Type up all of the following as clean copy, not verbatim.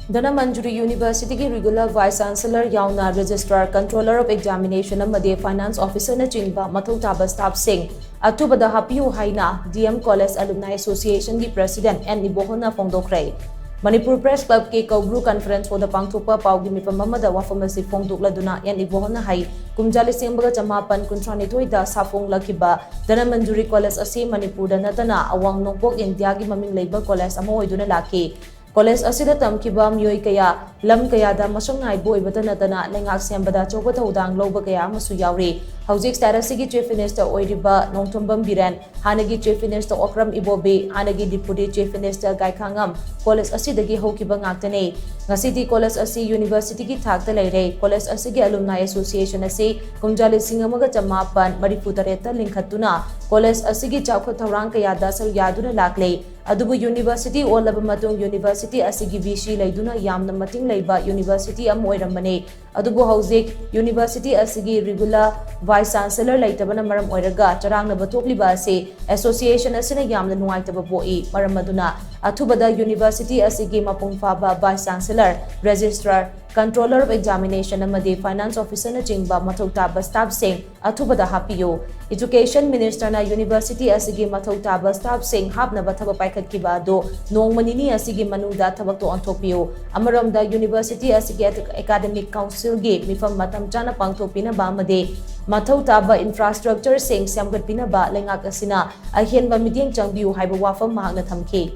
Dhanamunjari University ki regular Vice Chancellor Yaona, Registrar, Controller of Examination amadi Finance Officer nachingba Mathou Taba staff sing Athubada Happiyu haina DM College Alumni Association ki President N Ibohal na phongdokkhre. Manipur Press Club ke Kaugru Conference for the Pangthokpa Paugi mifam amada wafam asi phongdokladuna N Ibohal na hai kumjali singbaga chamapan kuntranithoi da safong lakiba Dhanamunjari College asi Manipur da natana awang nongpok India gi maming leiba college ama oiduna laki. College asida tamkiba miyoi kaya lam kaya da masong naibo ibata natana lengak sembada choba thodang loba kaya amasu yauri hauzik status gi chief minister oiriba nongthombam biren hanagi chief minister okram ibobe hanagi deputy chief minister gaikhangam college asida gi hokiba ngaktane ngasidi college asi university gi thakta leire college asi gi alumni association asi kumjali singamaga chamapan marifutareta linkhatuna college asi gi chawkha thorang kaya da sar yaduna lakle adubu university olaba matung university asigi VC leiduna yamna mating leiba university am oiramane adubu hauzik university asigi regular vice chancellor leitabana maram oiraga charangna bathokliba ase association asina yamna nuaitaba boi maram aduna Athubada University asigi mapung faba vice chancellor registrar Controller of Examination amadi Finance Officer nachingba Mathou Taba staff sing Athubada Happiyu Education Minister na University asigi Mathou Taba staff sing hapnaba thaba paikhat kiba do nongmanini asigi manungda thabak to onthokpiyu amaramda University asigi Academic Council gi mifam matam chana pangthokpina ba amadi Mathou Taba infrastructure sing samgatpina ba lengak asina ahenba miting changbiu haiba wafam mahakna thamki.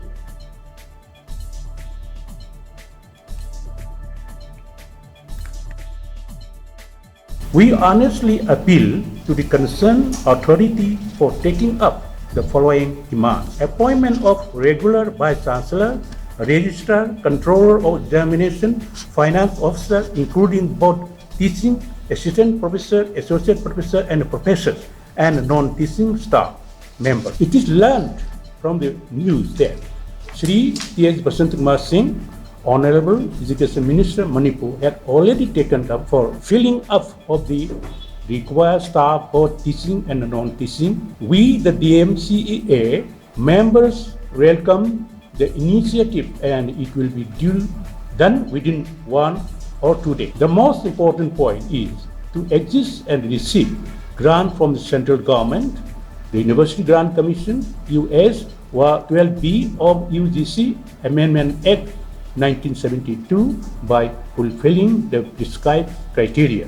We honestly appeal to the concerned authority for taking up the following demands. Appointment of regular Vice Chancellor, Registrar, Controller of Examination, Finance Officer, including both teaching, assistant professor, associate professor, and professors, and non-teaching staff members. It is learned from the news that Shri T.H. Basant Kumar Singh, Honorable Education Minister Manipur, had already taken up for filling up of the required staff both teaching and non-teaching. We, the DMCEA members, welcome the initiative and it will be done within 1 or 2 days. The most important point is to exist and receive grant from the central government, the University Grant Commission, US 12B of UGC Amendment Act 1972 by fulfilling the prescribed criteria.